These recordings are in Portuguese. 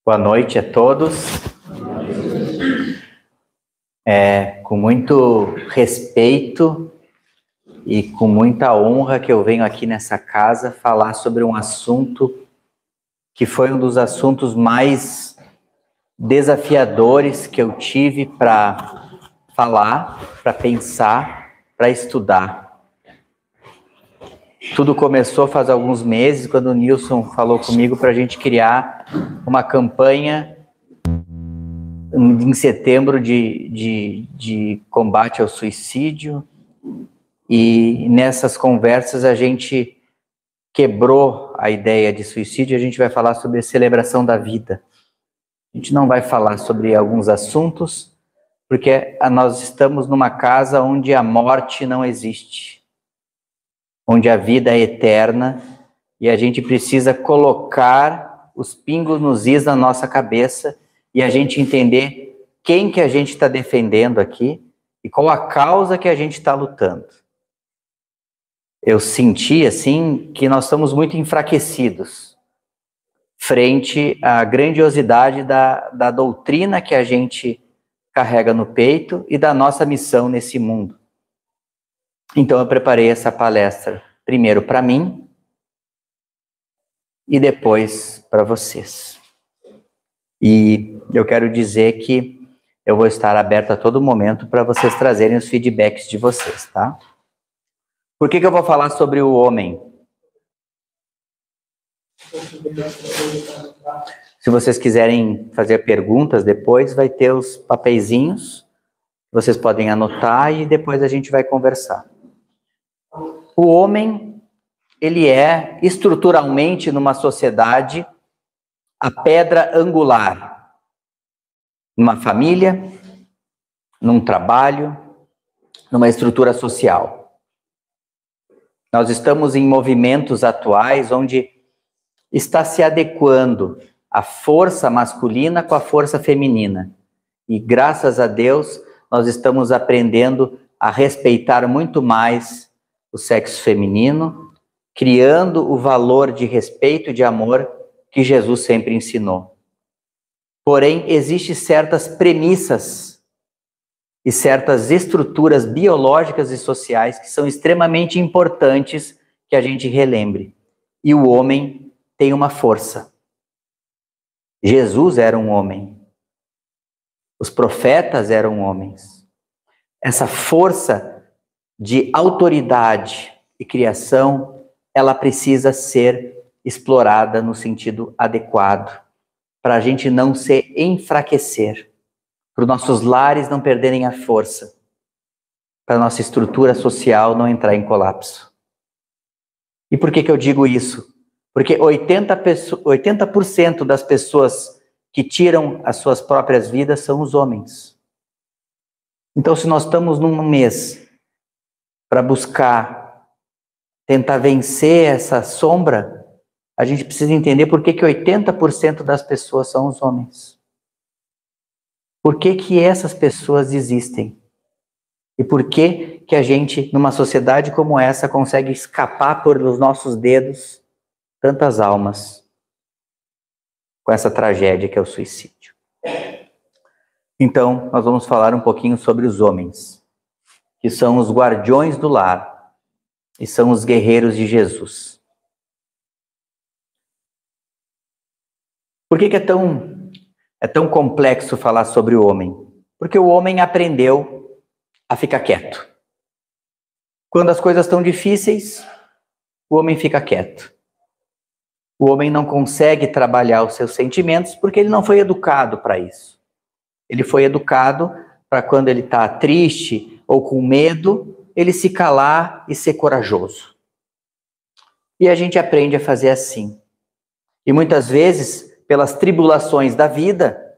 Boa noite a todos. Com muito respeito e com muita honra que eu venho aqui nessa casa falar sobre um assunto que foi um dos assuntos mais desafiadores que eu tive para falar, para pensar, para estudar. Tudo começou faz alguns meses, quando o Nilson falou comigo para a gente criar uma campanha em setembro de combate ao suicídio. E nessas conversas a gente quebrou a ideia de suicídio. A gente vai falar sobre a celebração da vida. A gente não vai falar sobre alguns assuntos, porque nós estamos numa casa onde a morte não existe, onde a vida é eterna, e a gente precisa colocar os pingos nos is na nossa cabeça e a gente entender quem que a gente está defendendo aqui e qual a causa que a gente está lutando. Eu senti, assim, que nós estamos muito enfraquecidos frente à grandiosidade da doutrina que a gente carrega no peito e da nossa missão nesse mundo. Então eu preparei essa palestra primeiro para mim e depois para vocês. E eu quero dizer que eu vou estar aberto a todo momento para vocês trazerem os feedbacks de vocês, tá? Por que eu vou falar sobre o homem? Se vocês quiserem fazer perguntas depois, vai ter os papeizinhos, vocês podem anotar e depois a gente vai conversar. O homem, ele é estruturalmente numa sociedade a pedra angular, numa família, num trabalho, numa estrutura social. Nós estamos em movimentos atuais onde está se adequando a força masculina com a força feminina. E graças a Deus, nós estamos aprendendo a respeitar muito mais o sexo feminino, criando o valor de respeito e de amor que Jesus sempre ensinou. Porém, existem certas premissas e certas estruturas biológicas e sociais que são extremamente importantes que a gente relembre. E o homem tem uma força. Jesus era um homem. Os profetas eram homens. Essa força de autoridade e criação, ela precisa ser explorada no sentido adequado, para a gente não se enfraquecer, para os nossos lares não perderem a força, para a nossa estrutura social não entrar em colapso. E por que eu digo isso? Porque 80% das pessoas que tiram as suas próprias vidas são os homens. Então, se nós estamos num mês para buscar tentar vencer essa sombra, a gente precisa entender por que 80% das pessoas são os homens. Por que essas pessoas existem? E por que a gente, numa sociedade como essa, consegue escapar por os nossos dedos tantas almas com essa tragédia que é o suicídio? Então, nós vamos falar um pouquinho sobre os homens, que são os guardiões do lar e são os guerreiros de Jesus. Por que é tão complexo falar sobre o homem? Porque o homem aprendeu a ficar quieto. Quando as coisas estão difíceis, o homem fica quieto. O homem não consegue trabalhar os seus sentimentos porque ele não foi educado para isso. Ele foi educado para quando ele está triste ou com medo, ele se calar e ser corajoso. E a gente aprende a fazer assim. E muitas vezes, pelas tribulações da vida,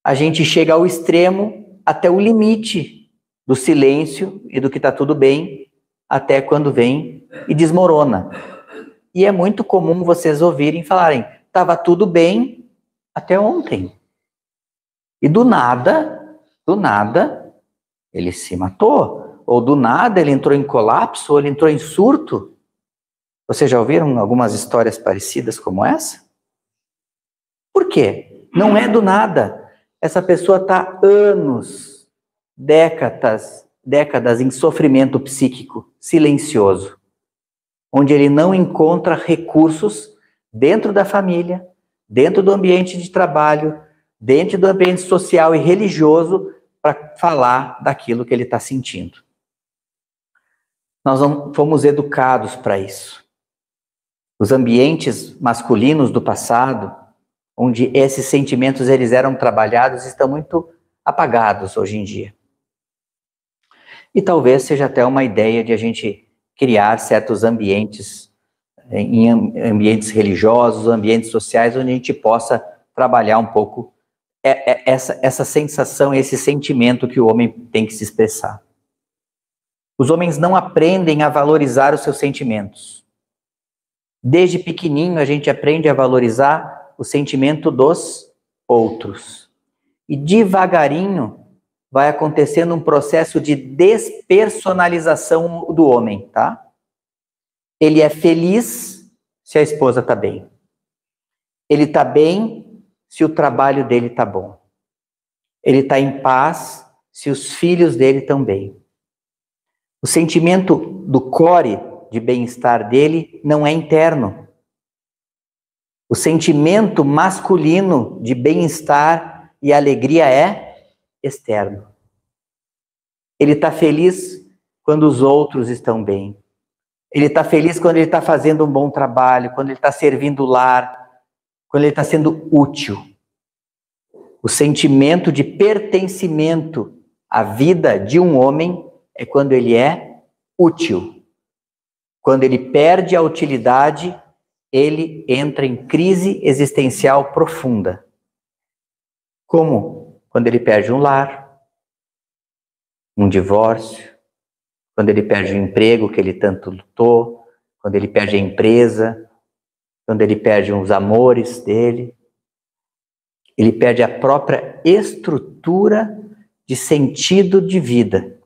a gente chega ao extremo, até o limite do silêncio e do que está tudo bem, até quando vem e desmorona. E é muito comum vocês ouvirem falarem, estava tudo bem até ontem. E do nada, ele se matou. Ou do nada ele entrou em colapso, ou ele entrou em surto. Vocês já ouviram algumas histórias parecidas como essa? Por quê? Não é do nada. Essa pessoa está anos, décadas em sofrimento psíquico silencioso, onde ele não encontra recursos dentro da família, dentro do ambiente de trabalho, dentro do ambiente social e religioso, para falar daquilo que ele está sentindo. Nós não fomos educados para isso. Os ambientes masculinos do passado, onde esses sentimentos eles eram trabalhados, estão muito apagados hoje em dia. E talvez seja até uma ideia de a gente criar certos ambientes, em ambientes religiosos, ambientes sociais, onde a gente possa trabalhar um pouco essa sensação, esse sentimento que o homem tem que se expressar. Os homens não aprendem a valorizar os seus sentimentos. Desde pequenininho a gente aprende a valorizar o sentimento dos outros. E devagarinho vai acontecendo um processo de despersonalização do homem, tá? Ele é feliz se a esposa está bem. Ele está bem se o trabalho dele está bom. Ele está em paz se os filhos dele estão bem. O sentimento do core de bem-estar dele não é interno. O sentimento masculino de bem-estar e alegria é externo. Ele está feliz quando os outros estão bem. Ele está feliz quando ele está fazendo um bom trabalho, quando ele está servindo o lar, quando ele está sendo útil. O sentimento de pertencimento à vida de um homem é quando ele é útil. Quando ele perde a utilidade, ele entra em crise existencial profunda. Como? Quando ele perde um lar, um divórcio, quando ele perde o emprego que ele tanto lutou, quando ele perde a empresa, quando ele perde os amores dele, ele perde a própria estrutura de sentido de vida.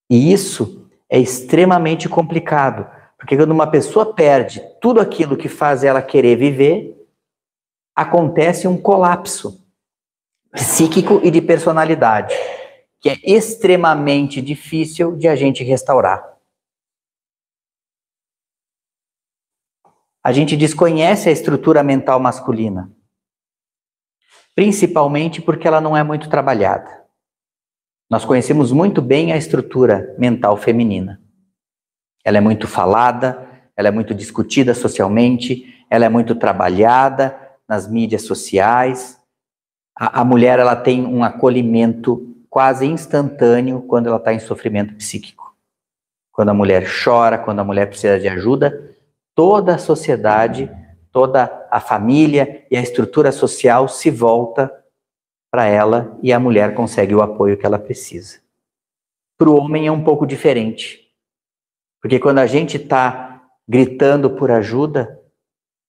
E isso é extremamente complicado, porque quando uma pessoa perde tudo aquilo que faz ela querer viver, acontece um colapso psíquico e de personalidade, que é extremamente difícil de a gente restaurar. A gente desconhece a estrutura mental masculina, principalmente porque ela não é muito trabalhada. Nós conhecemos muito bem a estrutura mental feminina. Ela é muito falada, ela é muito discutida socialmente, ela é muito trabalhada nas mídias sociais. A mulher ela tem um acolhimento quase instantâneo quando ela está em sofrimento psíquico. Quando a mulher chora, quando a mulher precisa de ajuda, toda a sociedade, toda a família e a estrutura social se volta para ela e a mulher consegue o apoio que ela precisa. Para o homem é um pouco diferente, porque quando a gente está gritando por ajuda,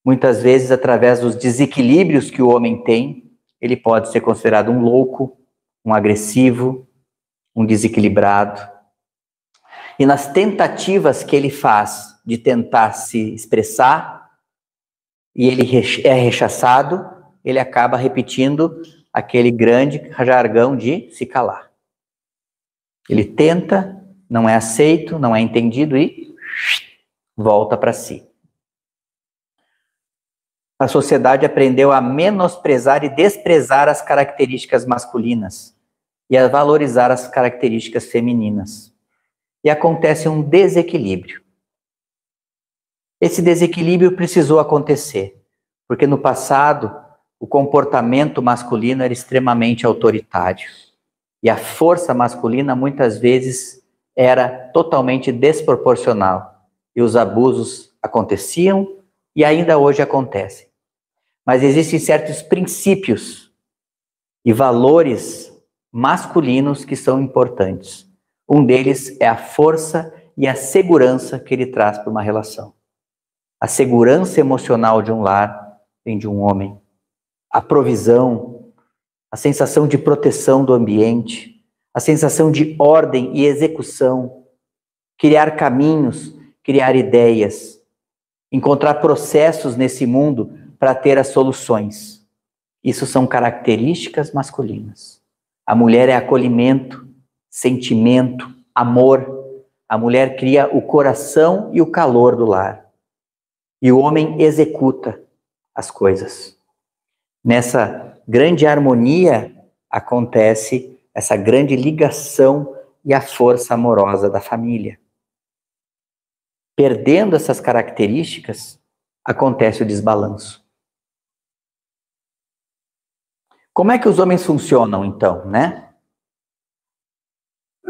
muitas vezes através dos desequilíbrios que o homem tem, ele pode ser considerado um louco, um agressivo, um desequilibrado. E nas tentativas que ele faz de tentar se expressar, e ele é rechaçado, ele acaba repetindo aquele grande jargão de se calar. Ele tenta, não é aceito, não é entendido e volta para si. A sociedade aprendeu a menosprezar e desprezar as características masculinas e a valorizar as características femininas. E acontece um desequilíbrio. Esse desequilíbrio precisou acontecer, porque no passado o comportamento masculino era extremamente autoritário. E a força masculina muitas vezes era totalmente desproporcional. E os abusos aconteciam e ainda hoje acontecem. Mas existem certos princípios e valores masculinos que são importantes. Um deles é a força e a segurança que ele traz para uma relação. A segurança emocional de um lar vem de um homem. A provisão, a sensação de proteção do ambiente, a sensação de ordem e execução, criar caminhos, criar ideias, encontrar processos nesse mundo para ter as soluções. Isso são características masculinas. A mulher é acolhimento, sentimento, amor. A mulher cria o coração e o calor do lar. E o homem executa as coisas. Nessa grande harmonia acontece essa grande ligação e a força amorosa da família. Perdendo essas características, acontece o desbalanço. Como é que os homens funcionam, então, né?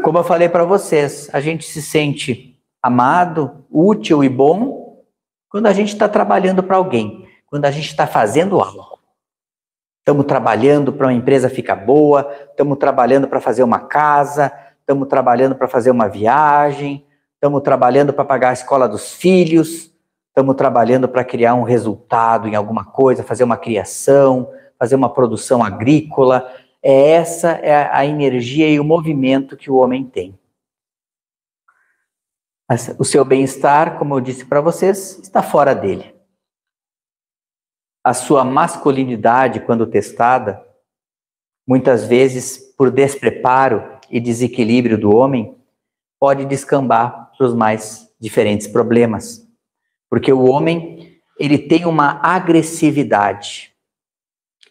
Como eu falei para vocês, a gente se sente amado, útil e bom quando a gente está trabalhando para alguém, quando a gente está fazendo algo. Estamos trabalhando para uma empresa ficar boa, estamos trabalhando para fazer uma casa, estamos trabalhando para fazer uma viagem, estamos trabalhando para pagar a escola dos filhos, estamos trabalhando para criar um resultado em alguma coisa, fazer uma criação, fazer uma produção agrícola. Essa é a energia e o movimento que o homem tem. O seu bem-estar, como eu disse para vocês, está fora dele. A sua masculinidade, quando testada, muitas vezes por despreparo e desequilíbrio do homem, pode descambar para os mais diferentes problemas. Porque o homem, ele tem uma agressividade,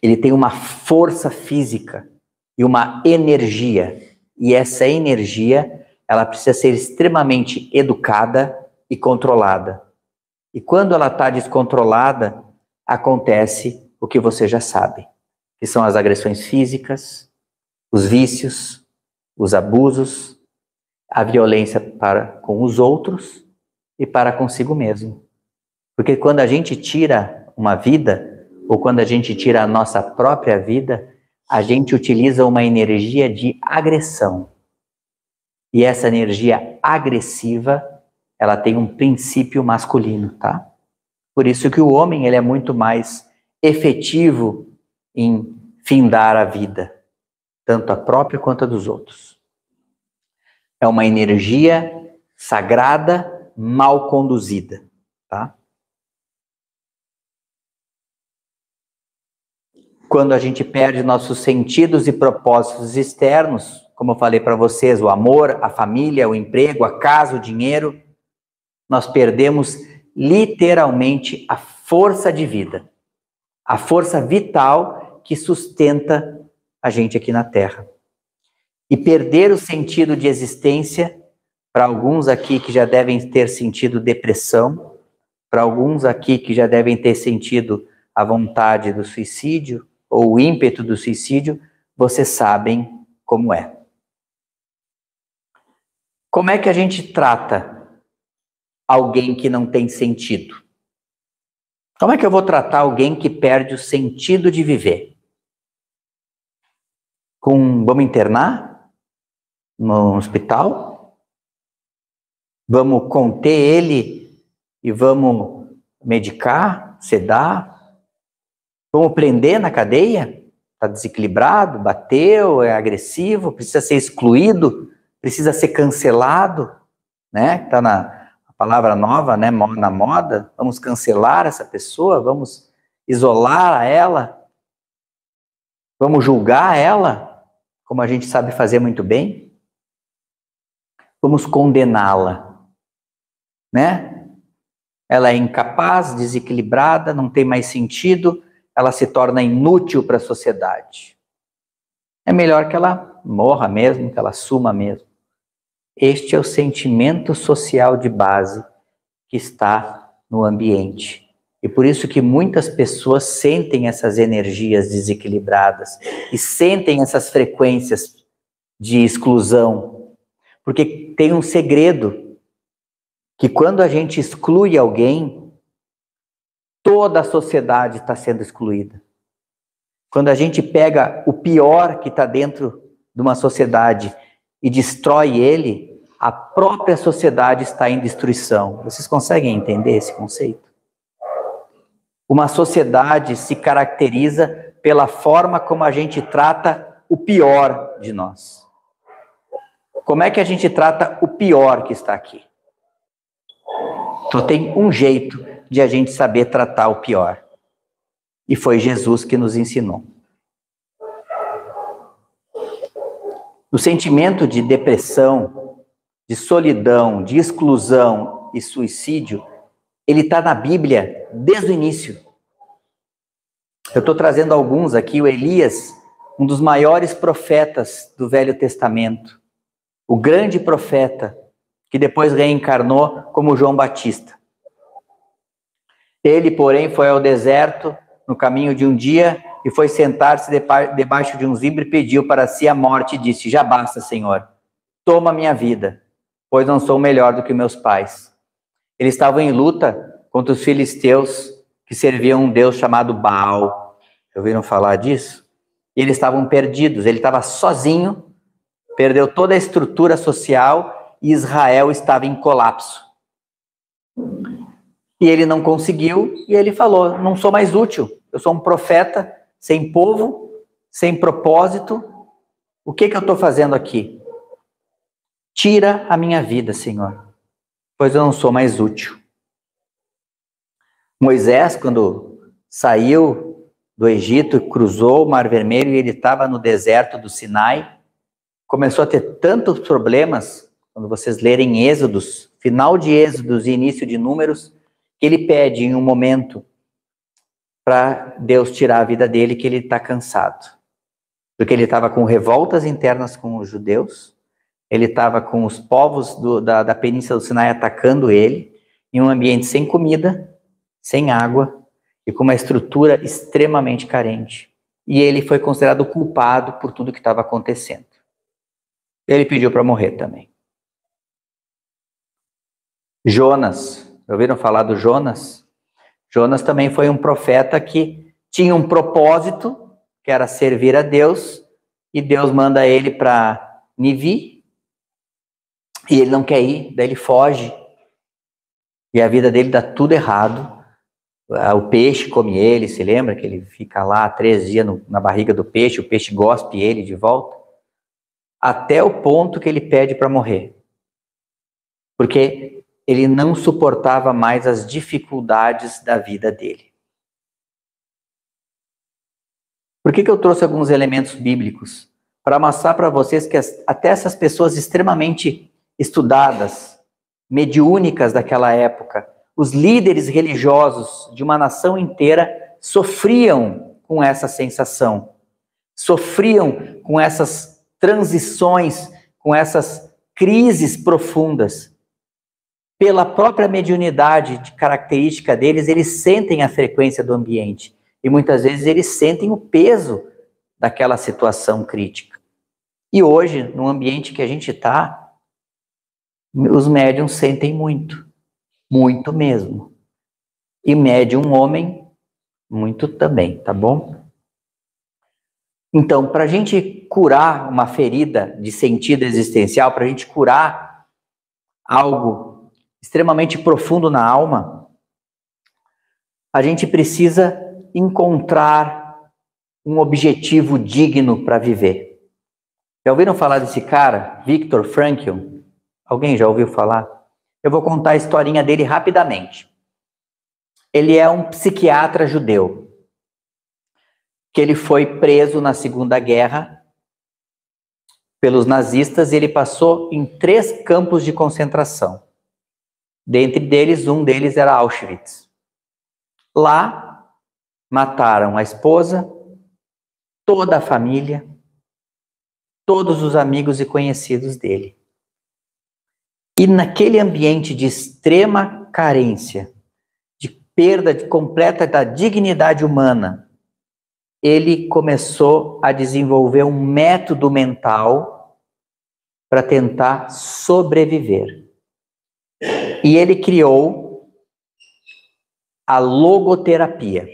ele tem uma força física e uma energia. E essa energia, ela precisa ser extremamente educada e controlada. E quando ela está descontrolada, acontece o que você já sabe, que são as agressões físicas, os vícios, os abusos, a violência para com os outros e para consigo mesmo. Porque quando a gente tira uma vida, ou quando a gente tira a nossa própria vida, a gente utiliza uma energia de agressão. E essa energia agressiva, ela tem um princípio masculino, tá? Por isso que o homem, ele é muito mais efetivo em findar a vida, tanto a própria quanto a dos outros. É uma energia sagrada, mal conduzida, tá? Quando a gente perde nossos sentidos e propósitos externos, como eu falei para vocês, o amor, a família, o emprego, a casa, o dinheiro, nós perdemos literalmente a força de vida, a força vital que sustenta a gente aqui na Terra. E perder o sentido de existência, para alguns aqui que já devem ter sentido depressão, para alguns aqui que já devem ter sentido a vontade do suicídio, ou o ímpeto do suicídio, vocês sabem como é. Como é que a gente trata alguém que não tem sentido? Como é que eu vou tratar alguém que perde o sentido de viver? Vamos internar no hospital? Vamos conter ele e vamos medicar, sedar? Vamos prender na cadeia? Está desequilibrado, bateu, é agressivo, precisa ser excluído, precisa ser cancelado, né? Está na palavra nova, né, na moda. Vamos cancelar essa pessoa, vamos isolar ela, vamos julgar ela, como a gente sabe fazer muito bem. Vamos condená-la, né? Ela é incapaz, desequilibrada, não tem mais sentido, ela se torna inútil para a sociedade. É melhor que ela morra mesmo, que ela suma mesmo. Este é o sentimento social de base que está no ambiente. E por isso que muitas pessoas sentem essas energias desequilibradas e sentem essas frequências de exclusão. Porque tem um segredo, que quando a gente exclui alguém, toda a sociedade está sendo excluída. Quando a gente pega o pior que está dentro de uma sociedade e destrói ele, a própria sociedade está em destruição. Vocês conseguem entender esse conceito? Uma sociedade se caracteriza pela forma como a gente trata o pior de nós. Como é que a gente trata o pior que está aqui? Só tem um jeito de a gente saber tratar o pior. E foi Jesus que nos ensinou. O sentimento de depressão, de solidão, de exclusão e suicídio, ele está na Bíblia desde o início. Eu estou trazendo alguns aqui, o Elias, um dos maiores profetas do Velho Testamento, o grande profeta, que depois reencarnou como João Batista. Ele, porém, foi ao deserto no caminho de um dia e foi sentar-se debaixo de um zimbro e pediu para si a morte e disse: já basta, Senhor, toma minha vida, pois não sou melhor do que meus pais. Eles estavam em luta contra os filisteus que serviam um deus chamado Baal. Ouviram falar disso? E eles estavam perdidos, ele estava sozinho, perdeu toda a estrutura social e Israel estava em colapso. E ele não conseguiu, e ele falou: não sou mais útil, eu sou um profeta sem povo, sem propósito. O que eu estou fazendo aqui? Tira a minha vida, Senhor, pois eu não sou mais útil. Moisés, quando saiu do Egito, cruzou o Mar Vermelho e ele estava no deserto do Sinai, começou a ter tantos problemas, quando vocês lerem Êxodos, final de Êxodos e início de Números, que ele pede em um momento para Deus tirar a vida dele, que ele está cansado. Porque ele estava com revoltas internas com os judeus, ele estava com os povos da Península do Sinai atacando ele, em um ambiente sem comida, sem água, e com uma estrutura extremamente carente. E ele foi considerado culpado por tudo que estava acontecendo. Ele pediu para morrer também. Jonas, ouviram falar do Jonas? Jonas também foi um profeta que tinha um propósito, que era servir a Deus, e Deus manda ele para Nivi, e ele não quer ir, daí ele foge, e a vida dele dá tudo errado. O peixe come ele, se lembra que ele fica lá 3 dias na barriga do peixe, o peixe gospe ele de volta, até o ponto que ele pede para morrer. Porque ele não suportava mais as dificuldades da vida dele. Por que eu trouxe alguns elementos bíblicos? Para mostrar para vocês que até essas pessoas extremamente estudadas, mediúnicas daquela época, os líderes religiosos de uma nação inteira sofriam com essa sensação, sofriam com essas transições, com essas crises profundas. Pela própria mediunidade de característica deles, eles sentem a frequência do ambiente. E muitas vezes eles sentem o peso daquela situação crítica. E hoje, no ambiente que a gente está, os médiums sentem muito. Muito mesmo. E médium homem, muito também, tá bom? Então, para a gente curar uma ferida de sentido existencial, para a gente curar algo extremamente profundo na alma, a gente precisa encontrar um objetivo digno para viver. Já ouviram falar desse cara, Viktor Frankl? Alguém já ouviu falar? Eu vou contar a historinha dele rapidamente. Ele é um psiquiatra judeu, que ele foi preso na Segunda Guerra pelos nazistas e ele passou em 3 campos de concentração. Dentre deles, um deles era Auschwitz. Lá, mataram a esposa, toda a família, todos os amigos e conhecidos dele. E naquele ambiente de extrema carência, de perda completa da dignidade humana, ele começou a desenvolver um método mental para tentar sobreviver. E ele criou a logoterapia.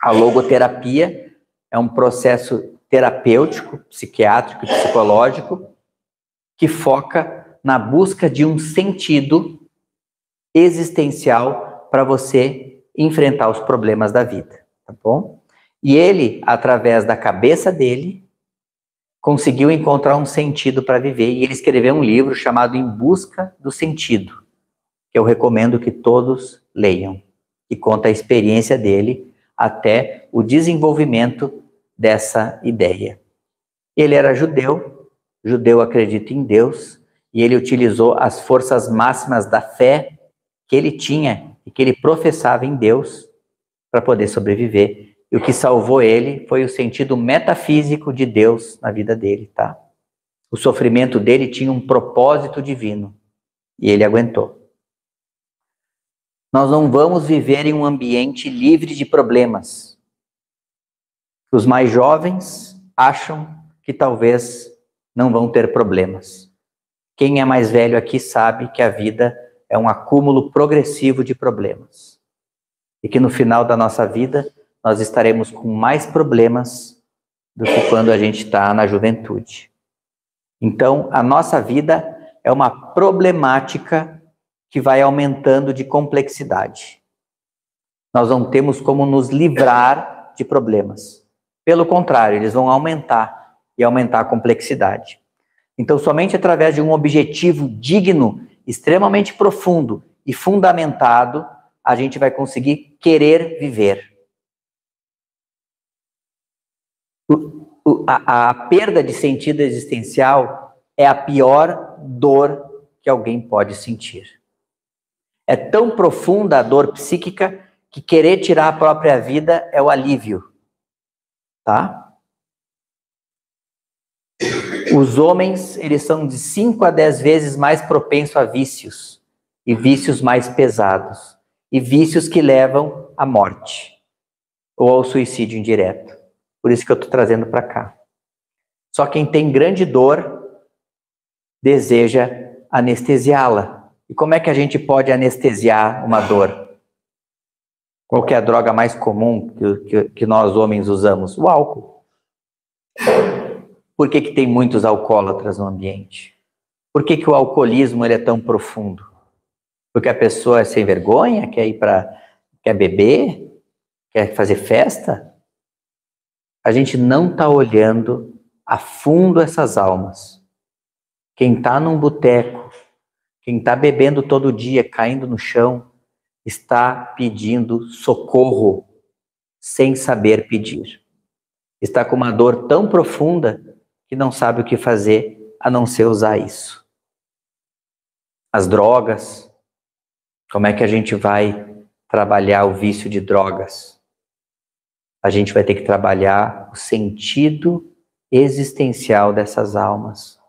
A logoterapia é um processo terapêutico, psiquiátrico e psicológico que foca na busca de um sentido existencial para você enfrentar os problemas da vida, tá bom? E ele, através da cabeça dele, conseguiu encontrar um sentido para viver, e ele escreveu um livro chamado Em Busca do Sentido, que eu recomendo que todos leiam, que conta a experiência dele até o desenvolvimento dessa ideia. Ele era judeu, judeu acredita em Deus, e ele utilizou as forças máximas da fé que ele tinha e que ele professava em Deus para poder sobreviver. E o que salvou ele foi o sentido metafísico de Deus na vida dele, tá? O sofrimento dele tinha um propósito divino e ele aguentou. Nós não vamos viver em um ambiente livre de problemas. Os mais jovens acham que talvez não vão ter problemas. Quem é mais velho aqui sabe que a vida é um acúmulo progressivo de problemas. E que no final da nossa vida, nós estaremos com mais problemas do que quando a gente está na juventude. Então, a nossa vida é uma problemática que vai aumentando de complexidade. Nós não temos como nos livrar de problemas. Pelo contrário, eles vão aumentar e aumentar a complexidade. Então, somente através de um objetivo digno, extremamente profundo e fundamentado, a gente vai conseguir querer viver. A perda de sentido existencial é a pior dor que alguém pode sentir. É tão profunda a dor psíquica que querer tirar a própria vida é o alívio, tá? Os homens, eles são de 5 a 10 vezes mais propensos a vícios, e vícios mais pesados, e vícios que levam à morte, ou ao suicídio indireto. Por isso que eu estou trazendo para cá. Só quem tem grande dor deseja anestesiá-la. E como é que a gente pode anestesiar uma dor? Qual que é a droga mais comum que nós homens usamos? O álcool. Por que tem muitos alcoólatras no ambiente? Por que o alcoolismo ele é tão profundo? Porque a pessoa é sem vergonha, quer beber, quer fazer festa? A gente não está olhando a fundo essas almas. Quem está num boteco, quem está bebendo todo dia, caindo no chão, está pedindo socorro sem saber pedir. Está com uma dor tão profunda que não sabe o que fazer a não ser usar isso. As drogas, como é que a gente vai trabalhar o vício de drogas? A gente vai ter que trabalhar o sentido existencial dessas almas,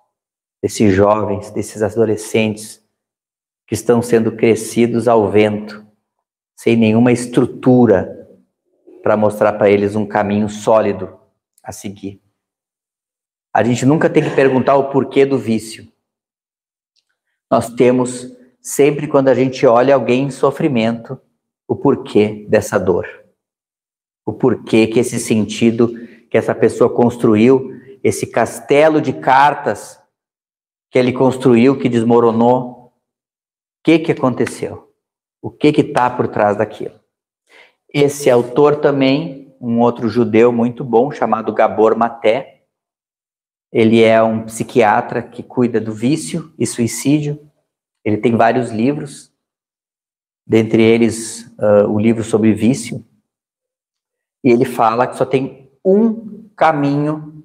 desses jovens, desses adolescentes que estão sendo crescidos ao vento, sem nenhuma estrutura para mostrar para eles um caminho sólido a seguir. A gente nunca tem que perguntar o porquê do vício. Nós temos, sempre quando a gente olha alguém em sofrimento, o porquê dessa dor. O porquê que esse sentido que essa pessoa construiu, esse castelo de cartas que ele construiu, que desmoronou, o que aconteceu? O que está por trás daquilo? Esse autor também, um outro judeu muito bom, chamado Gabor Maté, ele é um psiquiatra que cuida do vício e suicídio. Ele tem vários livros, dentre eles o livro sobre vício. E ele fala que só tem um caminho.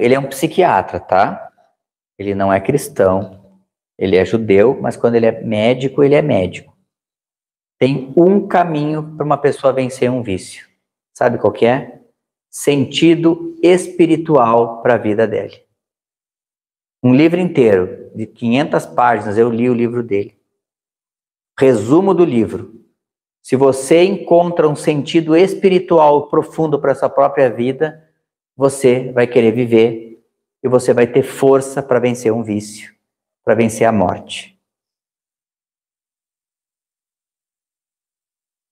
Ele é um psiquiatra, tá? Ele não é cristão, ele é judeu, mas quando ele é médico, ele é médico. Tem um caminho para uma pessoa vencer um vício. Sabe qual que é? Sentido espiritual para a vida dele. Um livro inteiro, de 500 páginas, eu li o livro dele. Resumo do livro. Se você encontra um sentido espiritual profundo para a sua própria vida, você vai querer viver e você vai ter força para vencer um vício, para vencer a morte.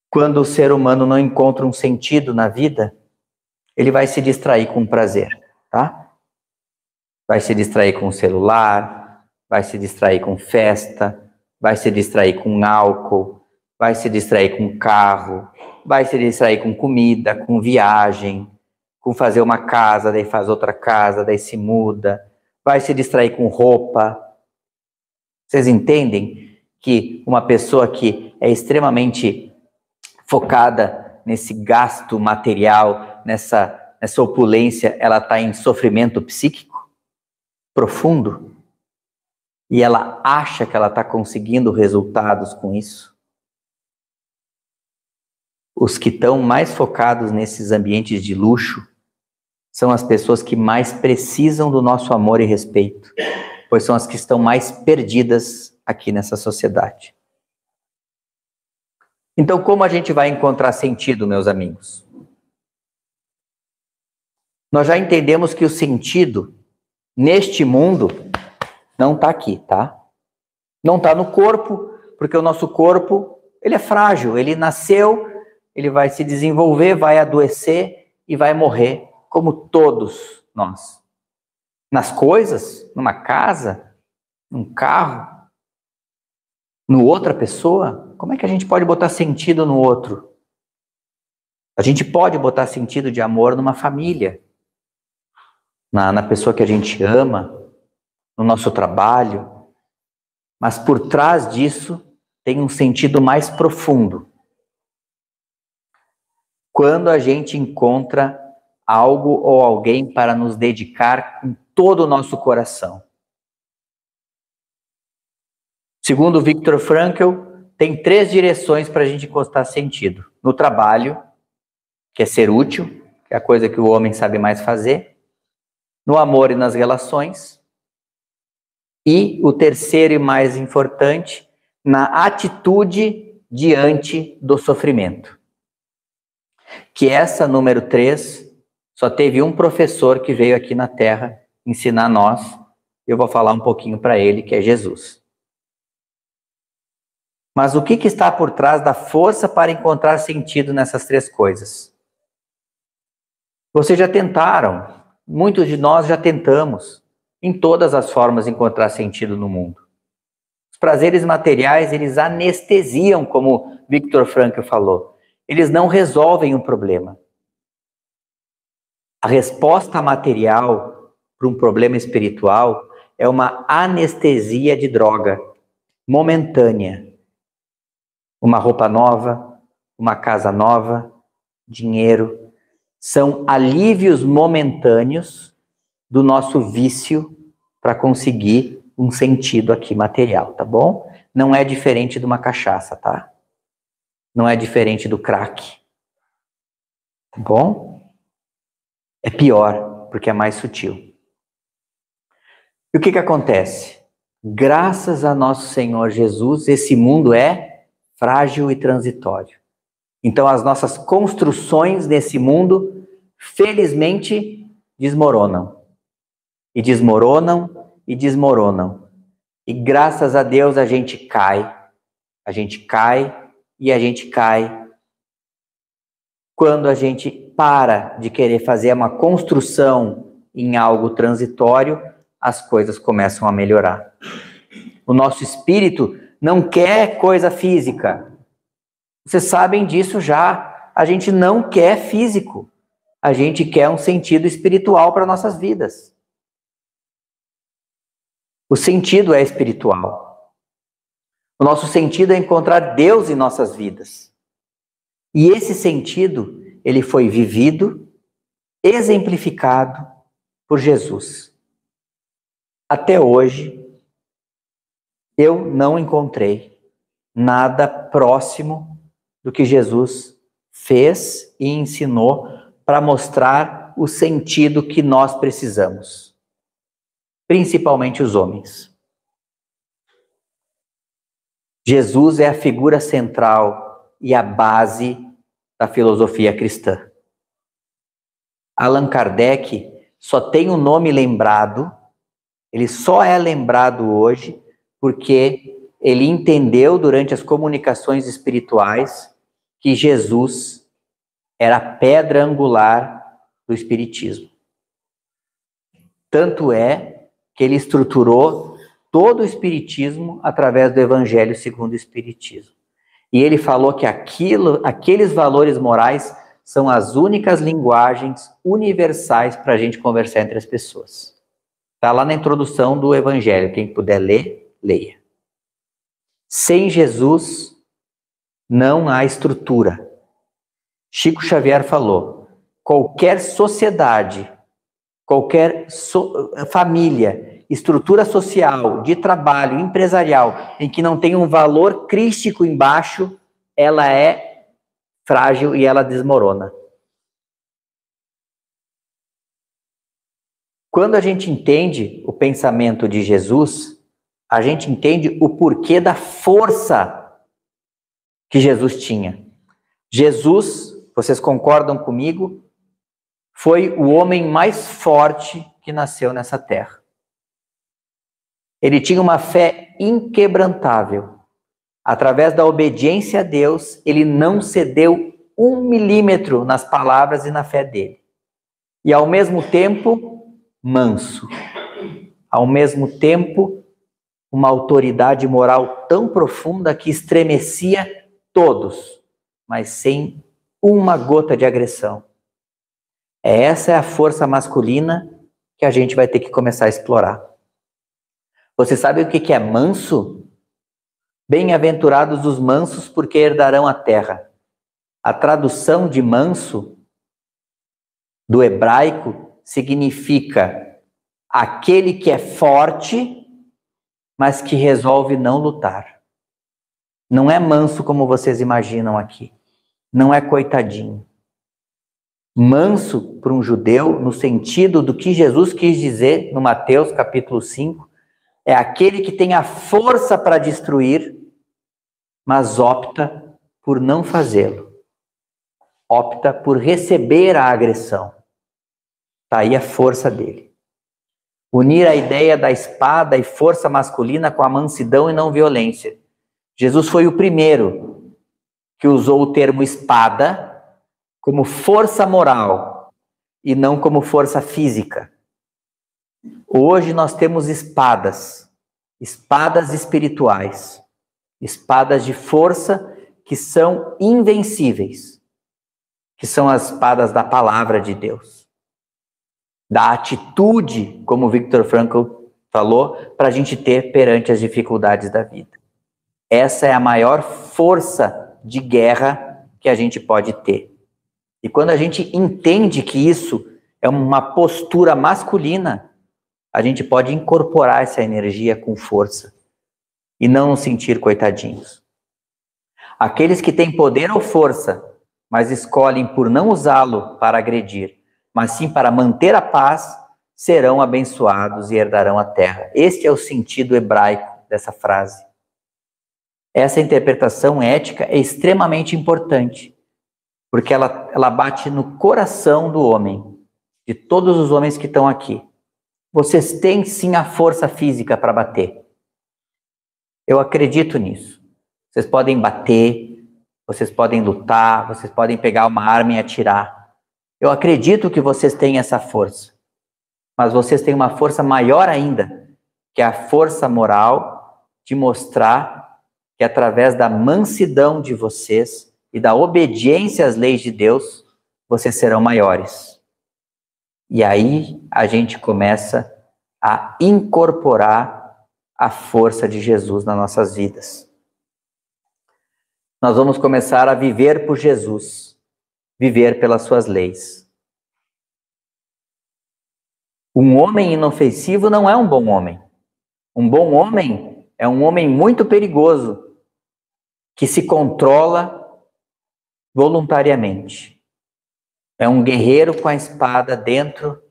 Quando o ser humano não encontra um sentido na vida, ele vai se distrair com prazer, tá? Vai se distrair com o celular, vai se distrair com festa, vai se distrair com álcool, vai se distrair com carro, vai se distrair com comida, com viagem, com fazer uma casa, daí faz outra casa, daí se muda, vai se distrair com roupa. Vocês entendem que uma pessoa que é extremamente focada nesse gasto material, nessa opulência, ela está em sofrimento psíquico profundo? E ela acha que ela está conseguindo resultados com isso? Os que estão mais focados nesses ambientes de luxo são as pessoas que mais precisam do nosso amor e respeito, pois são as que estão mais perdidas aqui nessa sociedade. Então, como a gente vai encontrar sentido, meus amigos? Nós já entendemos que o sentido neste mundo não está aqui, tá? Não está no corpo, porque o nosso corpo, ele é frágil, ele nasceu, ele vai se desenvolver, vai adoecer e vai morrer, como todos nós. Nas coisas, numa casa, num carro, no outra pessoa, como é que a gente pode botar sentido no outro? A gente pode botar sentido de amor numa família, na pessoa que a gente ama, no nosso trabalho, mas por trás disso tem um sentido mais profundo. Quando a gente encontra algo ou alguém para nos dedicar com todo o nosso coração. Segundo Viktor Frankl, tem 3 direções para a gente encostar sentido. No trabalho, que é ser útil, que é a coisa que o homem sabe mais fazer. No amor e nas relações. E o terceiro e mais importante, na atitude diante do sofrimento. Que essa, número 3, só teve um professor que veio aqui na Terra ensinar a nós. Eu vou falar um pouquinho para ele, que é Jesus. Mas o que está por trás da força para encontrar sentido nessas 3 coisas? Vocês já tentaram, muitos de nós já tentamos, em todas as formas, encontrar sentido no mundo. Os prazeres materiais, eles anestesiam, como Viktor Frankl falou. Eles não resolvem o problema. A resposta material para um problema espiritual é uma anestesia de droga, momentânea. Uma roupa nova, uma casa nova, dinheiro, são alívios momentâneos do nosso vício para conseguir um sentido aqui material, tá bom? Não é diferente de uma cachaça, tá? Não é diferente do crack, tá bom? É pior, porque é mais sutil. E o que acontece? Graças a nosso Senhor Jesus, esse mundo é frágil e transitório. Então, as nossas construções nesse mundo, felizmente, desmoronam. E desmoronam, e desmoronam. E graças a Deus a gente cai, e a gente cai. Quando a gente para de querer fazer uma construção em algo transitório, as coisas começam a melhorar. O nosso espírito não quer coisa física. Vocês sabem disso já. A gente não quer físico. A gente quer um sentido espiritual para nossas vidas. O sentido é espiritual. O nosso sentido é encontrar Deus em nossas vidas. E esse sentido, ele foi vivido, exemplificado por Jesus. Até hoje, eu não encontrei nada próximo do que Jesus fez e ensinou para mostrar o sentido que nós precisamos, principalmente os homens. Jesus é a figura central e a base da filosofia cristã. Allan Kardec só tem o nome lembrado, ele só é lembrado hoje porque ele entendeu durante as comunicações espirituais que Jesus era a pedra angular do espiritismo. Tanto é que ele estruturou todo o espiritismo através do Evangelho segundo o Espiritismo. E ele falou que aqueles valores morais são as únicas linguagens universais para a gente conversar entre as pessoas. Está lá na introdução do Evangelho. Quem puder ler, leia. Sem Jesus, não há estrutura. Chico Xavier falou: qualquer sociedade, qualquer família, estrutura social, de trabalho, empresarial, em que não tem um valor crístico embaixo, ela é frágil e ela desmorona. Quando a gente entende o pensamento de Jesus, a gente entende o porquê da força que Jesus tinha. Jesus, vocês concordam comigo, foi o homem mais forte que nasceu nessa terra. Ele tinha uma fé inquebrantável. Através da obediência a Deus, ele não cedeu 1 milímetro nas palavras e na fé dele. E ao mesmo tempo, manso. Ao mesmo tempo, uma autoridade moral tão profunda que estremecia todos, mas sem uma gota de agressão. Essa é a força masculina que a gente vai ter que começar a explorar. Você sabe o que é manso? Bem-aventurados os mansos, porque herdarão a terra. A tradução de manso, do hebraico, significa aquele que é forte, mas que resolve não lutar. Não é manso como vocês imaginam aqui. Não é coitadinho. Manso para um judeu, no sentido do que Jesus quis dizer no Mateus capítulo 5, é aquele que tem a força para destruir, mas opta por não fazê-lo. Opta por receber a agressão. Está aí a força dele. Unir a ideia da espada e força masculina com a mansidão e não violência. Jesus foi o primeiro que usou o termo espada como força moral e não como força física. Hoje nós temos espadas espirituais, espadas de força que são invencíveis, que são as espadas da palavra de Deus, da atitude, como Viktor Frankl falou, para a gente ter perante as dificuldades da vida. Essa é a maior força de guerra que a gente pode ter. E quando a gente entende que isso é uma postura masculina, a gente pode incorporar essa energia com força e não nos sentir coitadinhos. Aqueles que têm poder ou força, mas escolhem por não usá-lo para agredir, mas sim para manter a paz, serão abençoados e herdarão a terra. Este é o sentido hebraico dessa frase. Essa interpretação ética é extremamente importante, porque ela bate no coração do homem, de todos os homens que estão aqui. Vocês têm sim a força física para bater. Eu acredito nisso. Vocês podem bater, vocês podem lutar, vocês podem pegar uma arma e atirar. Eu acredito que vocês têm essa força. Mas vocês têm uma força maior ainda, que é a força moral de mostrar que através da mansidão de vocês e da obediência às leis de Deus, vocês serão maiores. E aí a gente começa a incorporar a força de Jesus nas nossas vidas. Nós vamos começar a viver por Jesus, viver pelas suas leis. Um homem inofensivo não é um bom homem. Um bom homem é um homem muito perigoso, que se controla voluntariamente. É um guerreiro com a espada dentro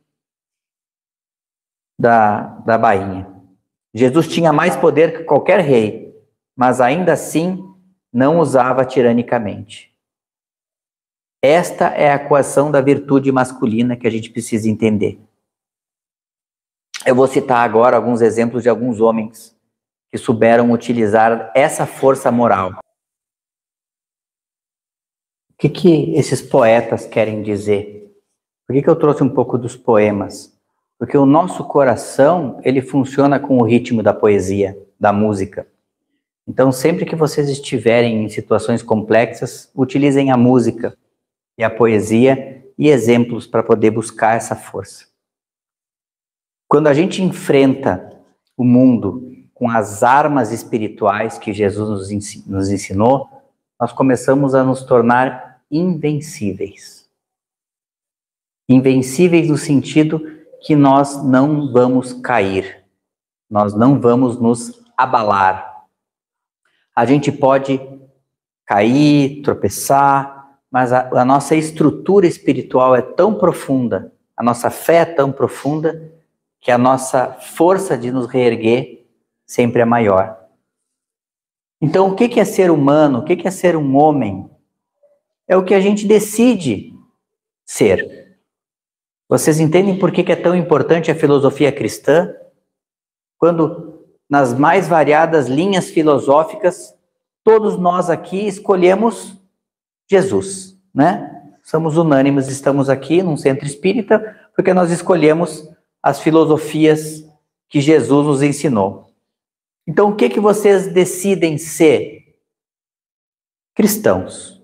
da bainha. Jesus tinha mais poder que qualquer rei, mas ainda assim não usava tiranicamente. Esta é a equação da virtude masculina que a gente precisa entender. Eu vou citar agora alguns exemplos de alguns homens que souberam utilizar essa força moral. O que esses poetas querem dizer? Por que eu trouxe um pouco dos poemas? Porque o nosso coração, ele funciona com o ritmo da poesia, da música. Então, sempre que vocês estiverem em situações complexas, utilizem a música e a poesia e exemplos para poder buscar essa força. Quando a gente enfrenta o mundo com as armas espirituais que Jesus nos ensinou, nós começamos a nos tornar invencíveis. Invencíveis no sentido que nós não vamos cair, nós não vamos nos abalar. A gente pode cair, tropeçar, mas a nossa estrutura espiritual é tão profunda, a nossa fé é tão profunda, que a nossa força de nos reerguer sempre é maior. Então, o que é ser humano? O que é ser um homem? É o que a gente decide ser. Vocês entendem por que é tão importante a filosofia cristã? Quando, nas mais variadas linhas filosóficas, todos nós aqui escolhemos Jesus, né? Somos unânimes, estamos aqui num centro espírita, porque nós escolhemos as filosofias que Jesus nos ensinou. Então, o que vocês decidem ser? Cristãos.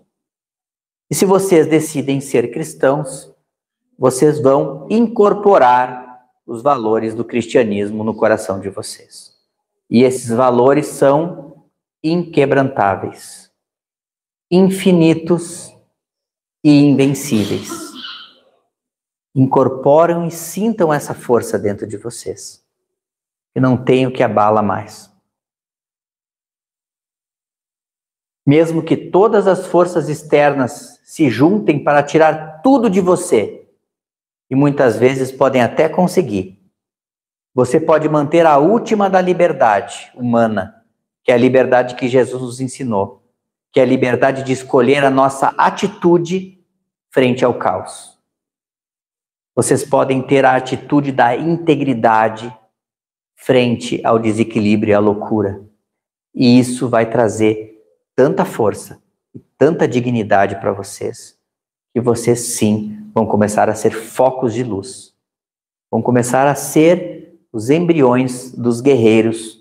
E se vocês decidem ser cristãos, vocês vão incorporar os valores do cristianismo no coração de vocês. E esses valores são inquebrantáveis, infinitos e invencíveis. Incorporam e sintam essa força dentro de vocês. E não tem o que abala mais. Mesmo que todas as forças externas se juntem para tirar tudo de você, e muitas vezes podem até conseguir, você pode manter a última da liberdade humana, que é a liberdade que Jesus nos ensinou, que é a liberdade de escolher a nossa atitude frente ao caos. Vocês podem ter a atitude da integridade frente ao desequilíbrio e à loucura. E isso vai trazer tanta força e tanta dignidade para vocês, que vocês sim vão começar a ser focos de luz. Vão começar a ser os embriões dos guerreiros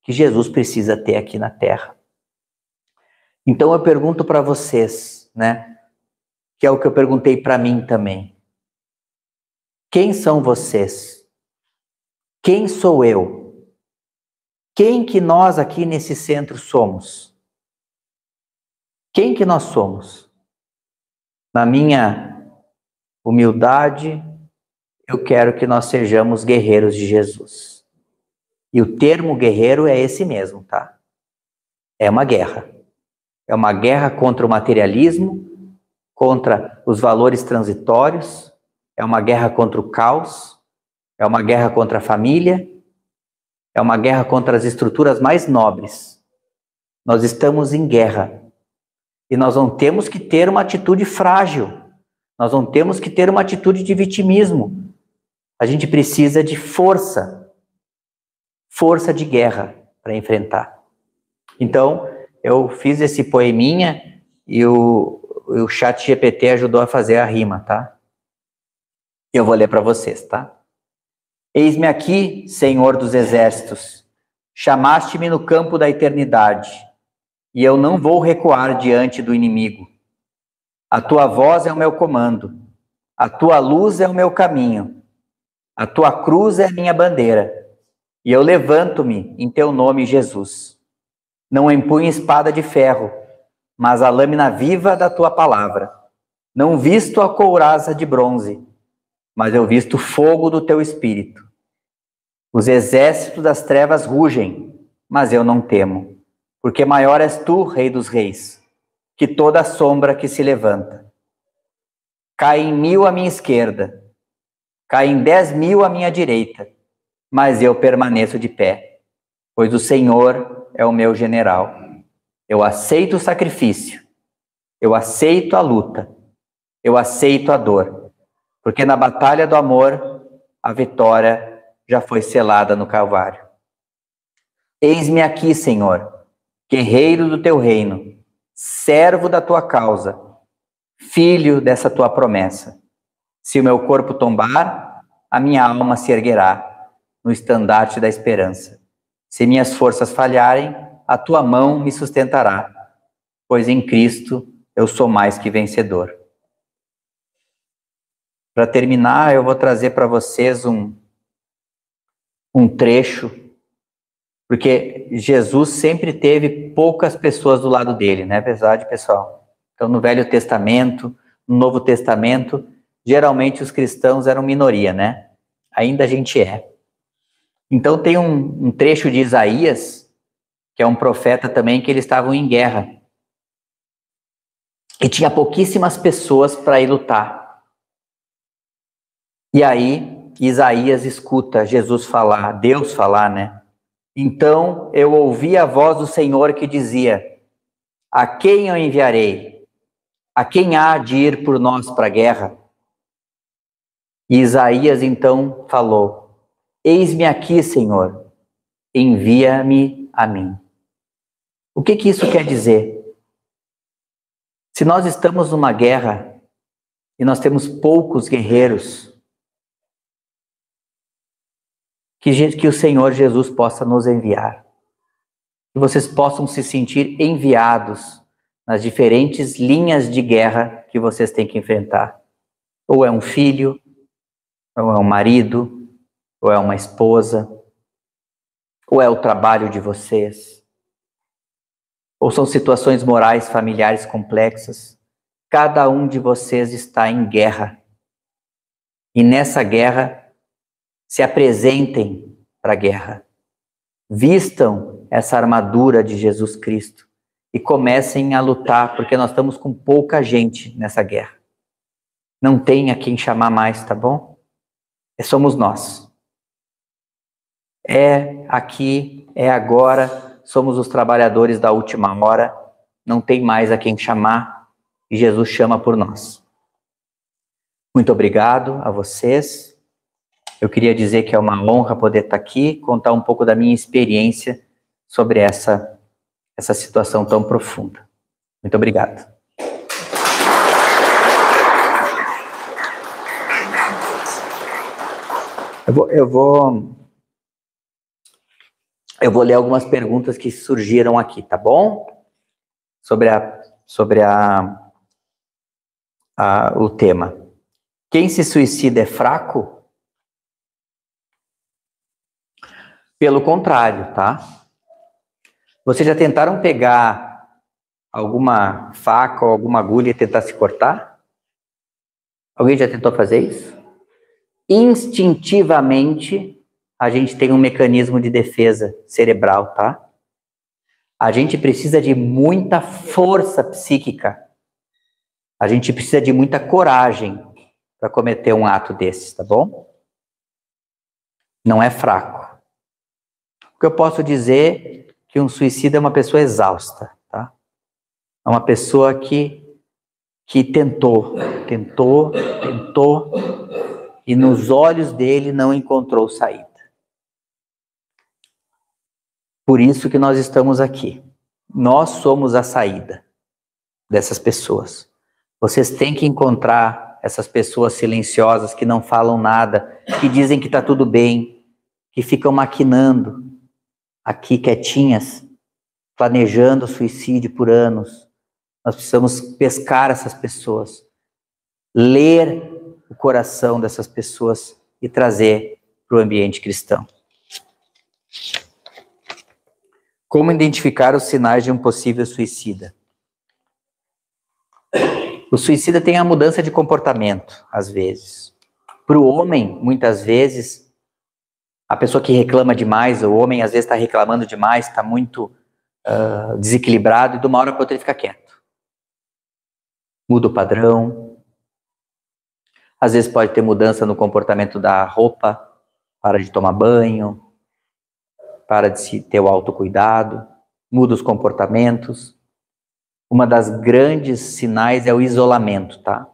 que Jesus precisa ter aqui na Terra. Então eu pergunto para vocês, né, que é o que eu perguntei para mim também. Quem são vocês? Quem sou eu? Quem que nós aqui nesse centro somos? Quem que nós somos? Na minha humildade, eu quero que nós sejamos guerreiros de Jesus. E o termo guerreiro é esse mesmo, tá? É uma guerra. É uma guerra contra o materialismo, contra os valores transitórios, é uma guerra contra o caos, é uma guerra contra a família, é uma guerra contra as estruturas mais nobres. Nós estamos em guerra. E nós não temos que ter uma atitude frágil. Nós não temos que ter uma atitude de vitimismo. A gente precisa de força. Força de guerra para enfrentar. Então, eu fiz esse poeminha e o chat GPT ajudou a fazer a rima, tá? Eu vou ler para vocês, tá? Eis-me aqui, Senhor dos Exércitos. Chamaste-me no campo da eternidade. E eu não vou recuar diante do inimigo. A tua voz é o meu comando, a tua luz é o meu caminho, a tua cruz é a minha bandeira, e eu levanto-me em teu nome, Jesus. Não empunho espada de ferro, mas a lâmina viva da tua palavra. Não visto a couraça de bronze, mas eu visto o fogo do teu espírito. Os exércitos das trevas rugem, mas eu não temo. Porque maior és tu, Rei dos Reis, que toda a sombra que se levanta. Cai em 1000 à minha esquerda, cai em 10.000 à minha direita, mas eu permaneço de pé, pois o Senhor é o meu general. Eu aceito o sacrifício, eu aceito a luta, eu aceito a dor, porque na batalha do amor, a vitória já foi selada no Calvário. Eis-me aqui, Senhor, guerreiro do teu reino, servo da tua causa, filho dessa tua promessa. Se o meu corpo tombar, a minha alma se erguerá no estandarte da esperança. Se minhas forças falharem, a tua mão me sustentará, pois em Cristo eu sou mais que vencedor. Para terminar, eu vou trazer para vocês um trecho, porque Jesus sempre teve poucas pessoas do lado dele, não é verdade, pessoal? Então, no Velho Testamento, no Novo Testamento, geralmente os cristãos eram minoria, né? Ainda a gente é. Então, tem um trecho de Isaías, que é um profeta também, que eles estavam em guerra. E tinha pouquíssimas pessoas para ir lutar. E aí, Isaías escuta Jesus falar, Deus falar, né? Então, eu ouvi a voz do Senhor que dizia, a quem eu enviarei? A quem há de ir por nós para a guerra? E Isaías então falou, eis-me aqui, Senhor, envia-me a mim. O que isso quer dizer? Se nós estamos numa guerra e nós temos poucos guerreiros, que o Senhor Jesus possa nos enviar. Que vocês possam se sentir enviados nas diferentes linhas de guerra que vocês têm que enfrentar. Ou é um filho, ou é um marido, ou é uma esposa, ou é o trabalho de vocês, ou são situações morais, familiares complexas. Cada um de vocês está em guerra. E nessa guerra, se apresentem para a guerra. Vistam essa armadura de Jesus Cristo e comecem a lutar, porque nós estamos com pouca gente nessa guerra. Não tem a quem chamar mais, tá bom? Somos nós. É aqui, é agora, somos os trabalhadores da última hora, não tem mais a quem chamar e Jesus chama por nós. Muito obrigado a vocês. Eu queria dizer que é uma honra poder estar aqui, contar um pouco da minha experiência sobre essa situação tão profunda. Muito obrigado. Eu vou ler algumas perguntas que surgiram aqui, tá bom? Sobre o tema. Quem se suicida é fraco? Pelo contrário, tá? Vocês já tentaram pegar alguma faca ou alguma agulha e tentar se cortar? Alguém já tentou fazer isso? Instintivamente, a gente tem um mecanismo de defesa cerebral, tá? A gente precisa de muita força psíquica. A gente precisa de muita coragem para cometer um ato desses, tá bom? Não é fraco. O que eu posso dizer é que um suicida é uma pessoa exausta, tá? É uma pessoa que tentou, e nos olhos dele não encontrou saída. Por isso que nós estamos aqui. Nós somos a saída dessas pessoas. Vocês têm que encontrar essas pessoas silenciosas que não falam nada, que dizem que está tudo bem, que ficam maquinando aqui quietinhas, planejando suicídio por anos. Nós precisamos pescar essas pessoas, ler o coração dessas pessoas e trazer para o ambiente cristão. Como identificar os sinais de um possível suicida? O suicida tem a mudança de comportamento, às vezes. Para o homem, muitas vezes, a pessoa que reclama demais, o homem às vezes está reclamando demais, está muito desequilibrado, e de uma hora para outra ele fica quieto. Muda o padrão. Às vezes pode ter mudança no comportamento da roupa, para de tomar banho, para de se ter o autocuidado, muda os comportamentos. Uma das grandes sinais é o isolamento, tá?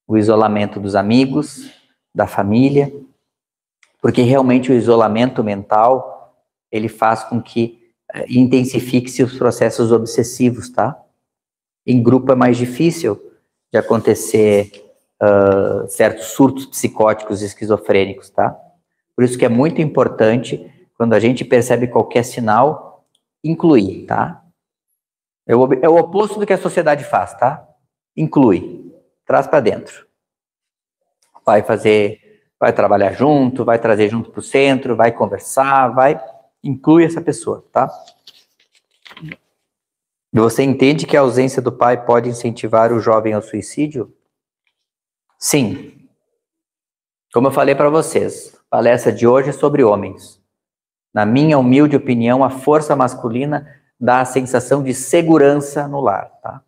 O isolamento dos amigos, da família, porque realmente o isolamento mental, ele faz com que intensifique-se os processos obsessivos, tá? Em grupo é mais difícil de acontecer certos surtos psicóticos e esquizofrênicos, tá? Por isso que é muito importante, quando a gente percebe qualquer sinal, incluir, tá? É o oposto do que a sociedade faz, tá? Inclui, traz para dentro. Vai trabalhar junto, vai trazer junto para o centro, vai conversar, inclui essa pessoa, tá? E você entende que a ausência do pai pode incentivar o jovem ao suicídio? Sim. Como eu falei para vocês, a palestra de hoje é sobre homens. Na minha humilde opinião, a força masculina dá a sensação de segurança no lar, tá?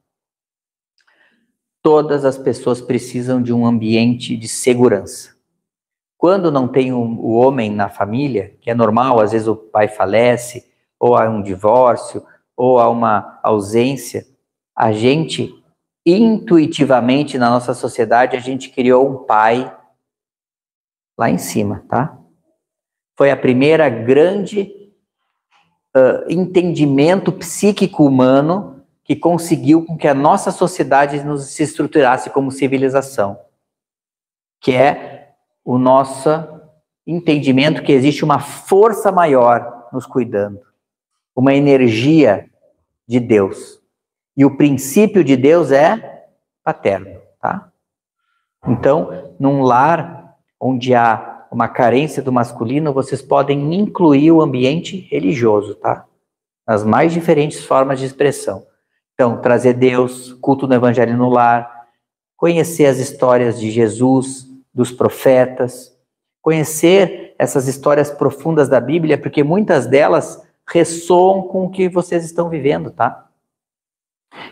Todas as pessoas precisam de um ambiente de segurança. Quando não tem o homem na família, que é normal, às vezes o pai falece, ou há um divórcio, ou há uma ausência, a gente, intuitivamente, na nossa sociedade, a gente criou um pai lá em cima, tá? Foi a primeira grande entendimento psíquico humano que conseguiu com que a nossa sociedade se estruturasse como civilização, que é o nosso entendimento que existe uma força maior nos cuidando, uma energia de Deus. E o princípio de Deus é paterno, tá? Então, num lar onde há uma carência do masculino, vocês podem incluir o ambiente religioso, tá? Nas mais diferentes formas de expressão. Então, trazer Deus, culto do evangelho no lar, conhecer as histórias de Jesus, dos profetas, conhecer essas histórias profundas da Bíblia, porque muitas delas ressoam com o que vocês estão vivendo, tá?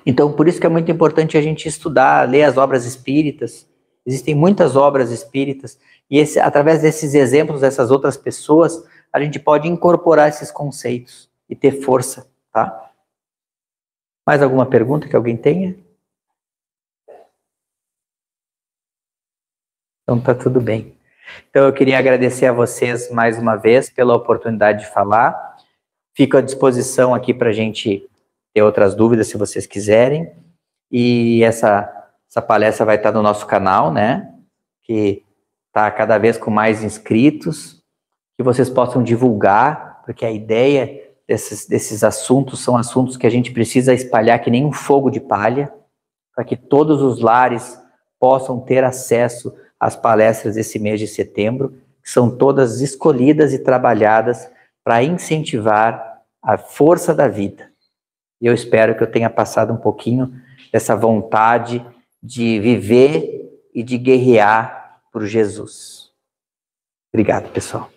Então, por isso que é muito importante a gente estudar, ler as obras espíritas. Existem muitas obras espíritas, e através desses exemplos dessas outras pessoas, a gente pode incorporar esses conceitos e ter força, tá? Mais alguma pergunta que alguém tenha? Então tá tudo bem. Então eu queria agradecer a vocês mais uma vez pela oportunidade de falar. Fico à disposição aqui para a gente ter outras dúvidas se vocês quiserem. E essa palestra vai estar no nosso canal, né? Que está cada vez com mais inscritos, que vocês possam divulgar, porque a ideia desses assuntos são assuntos que a gente precisa espalhar que nem um fogo de palha, para que todos os lares possam ter acesso às palestras desse mês de setembro, que são todas escolhidas e trabalhadas para incentivar a força da vida. E eu espero que eu tenha passado um pouquinho dessa vontade de viver e de guerrear por Jesus. Obrigado, pessoal.